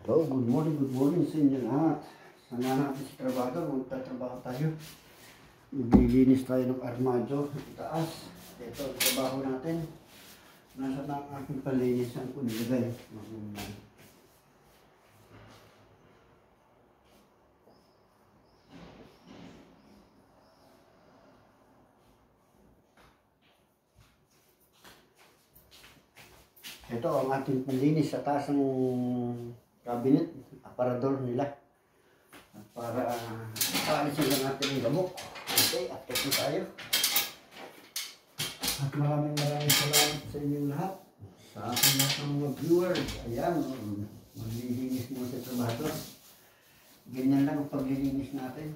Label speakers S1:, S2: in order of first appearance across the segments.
S1: Oh, good morning sa inyo lahat. Sana natin sa trabaho, magtatrabaho tayo. Maglilinis tayo ng armadyo, itaas. Ito, ang trabaho natin. Nasa na ang aking palinisan ko nilagay. Ito ang ating panlinis sa taas ng cabinet, aparador nila. Para paalisin lang natin yung gamok. Okay, at ito tayo. At maraming salamat sa inyong lahat. Sa ating lahat ng mga viewers. Ayan, maglilinis mo sa trabaho. Ganyan lang ang paglilinis natin.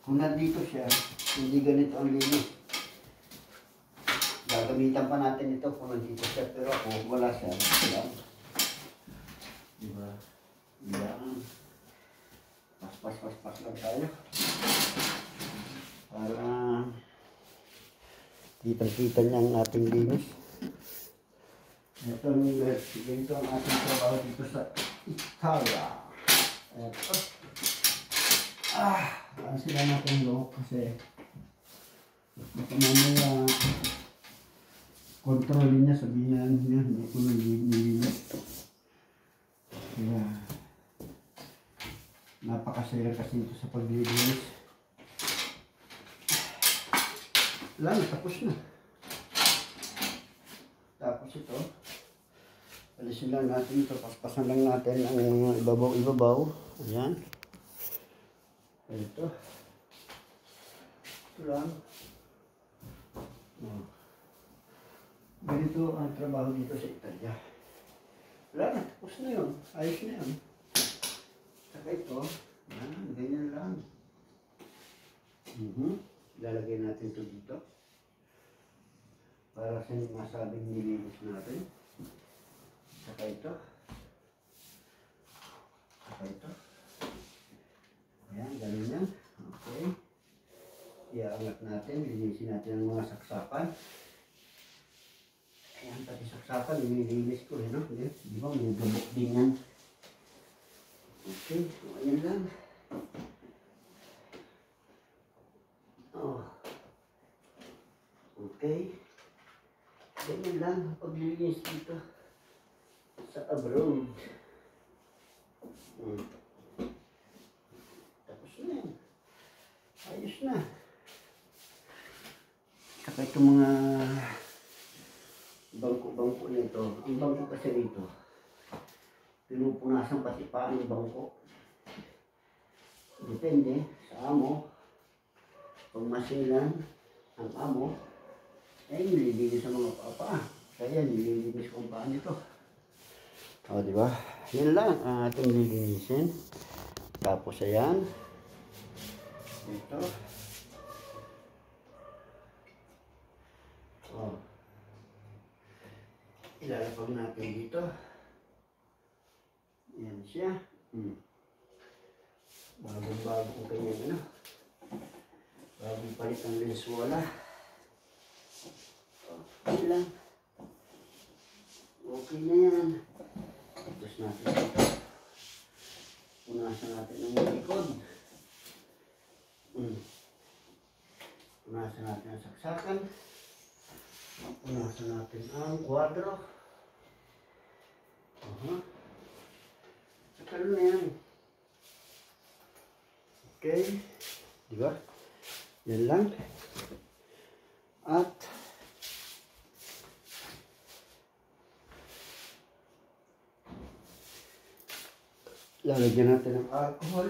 S1: Kung nandito siya, hindi ganito ang linis. Gagamitan pa natin ito kung nandito siya, pero ako wala siya. Ayan. Diba? Ayan. Pas lang tayo. Para kita niya ang ating linis. Ito ang ating trabaho dito sa Italia. Ito. Ang sila natin look kasi baka mamaya kontrolin niya, sabihin niya, hindi ko nililinis. Kaya napakasaya kasi ito sa paglilinis. Wala na, tapos na. Tapos ito, alisin lang natin ito, paspasan lang natin ang ibabaw. Ayan. Ito. Ito lang. Ganito ang trabaho dito sa Italia. Wala na, tapos na yun. Ayos na yun. Saka ito, ganyan lang. Lalagay natin ito dito. Para sa masabing nilinis natin. Saka ito. Saka ito. Ayan, ganun yan. Okay. Iaangat natin, linisin natin ang mga saksakan. Ayan, pati saksakan, nililinis ko, no? Di ba, may gabok din yan. Okay, so ayan lang. Okay. Ganyan lang, paglilinis dito sa abroad. Tapos na yan. Ayos na. Saka itong mga bangko nito. Ang bangko kasi nito, pinupunasan pati pa ang bangko. Depende sa amo. Pag masilan ang amo, ay nililinis sa mga papa. Kaya nililinis ko ang paa nito. O, diba? Yan lang ang ating nililinisin. Tapos ayan. Ito. O. Ilalapag natin dito. Yan siya. Bagong-bago ang kanyang bagong palit ang lensuala. Okay lang. Okay na yan. Tapos natin ito. Punasan natin ang likod. Punasan natin ang saksakan. Punasan natin ang kwadro. Sakalo na yan. Okay. Diba? Yan lang. At lalagyan natin ng alcohol.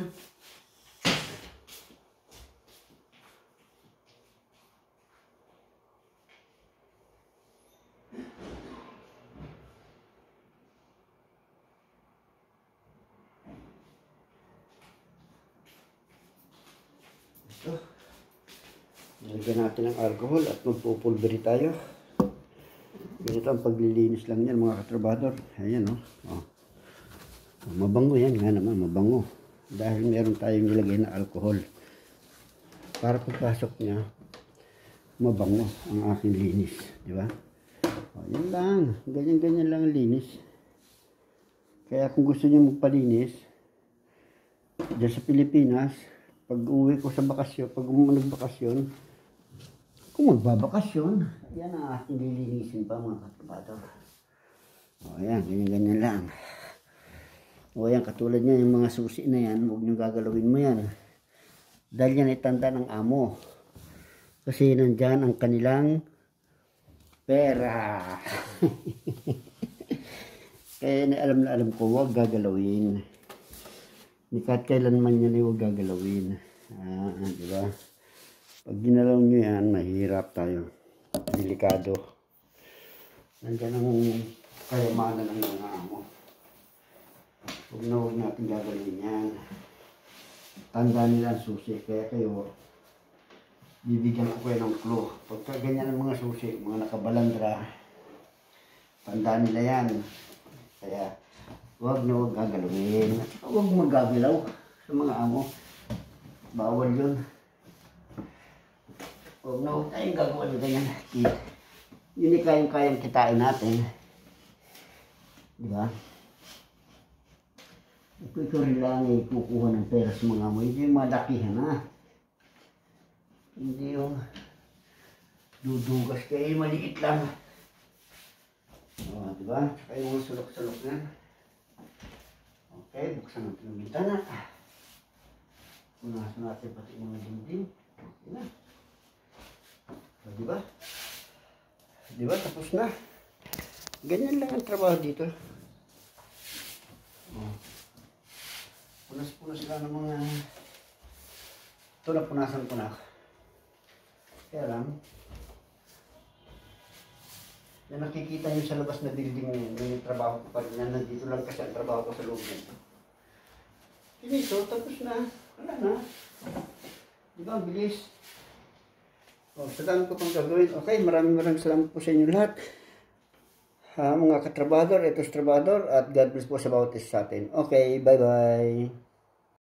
S1: Ito. Lalagyan natin ng alcohol at magpupulberi tayo. Ganito ang paglilinis lang yan mga katrabador. Ayan o. Mabango yan nga naman, mabango. Dahil meron tayong nilagay na alcohol. Para pagpasok niya, mabango ang aking linis. Di ba? O, yun lang. Ganyan-ganyan lang ang linis. Kaya kung gusto niyo magpalinis, dyan sa Pilipinas, pag uwi ko sa bakasyon, pag nagbakasyon, kung magbabakasyon, yan ang ating lilinisin pa mga katrabaho. O ayan, ganyan-ganyan lang. O ayan, katulad niya, yung mga susi na yan, huwag niyo gagalawin mo yan. Dahil yan ay tanda ng amo. Kasi nandyan ang kanilang pera. Kaya alam na alam ko, huwag gagalawin. Ni kahit kailanman yan ay huwag gagalawin. Di ba? Pag ginalaw nyo yan, mahirap tayo. Delikado. Nandyan ang kayamanan ng mga amo. Huwag natin gagawin yan. Tanda nila ang susi. Kaya kayo, bibigyan ko kayo ng clue. Pagka ganyan ang mga susi, mga nakabalandra, tanda nila yan. Kaya, huwag na huwag gagalawin. At huwag magagalaw sa mga amo. Bawal yun. Huwag na huwag tayong gagawa na ganyan. Yun ay kayang kitain natin. Diba? Ito rin lang ay kukuha ng pera sa mga amo. Hindi yung malakihan ha. Hindi yung dudugas kayo. Maliit lang. O, diba? Saka yung sulok-sulok na. Okay, buksan natin ang bintana. Punasan natin pati mga dinding. Okay na. O, diba? Diba? Tapos na. Ganyan lang ang trabaho dito. O. Punas-punas lang ng mga... Ito na punasan ko na. Kaya lang, na nakikita nyo sa labas na building na yung trabaho ko pa rin yan. Nandito lang kasi ang trabaho ko sa loob nito. Pinito, tapos na. Wala na. Diba, ang bilis. O, sa dami ko pang gagawin. Okay, maraming salamat po sa inyo lahat. Mga katrabador, etos trabador, at God bless po sa bawat isa sa atin. Okay, bye-bye.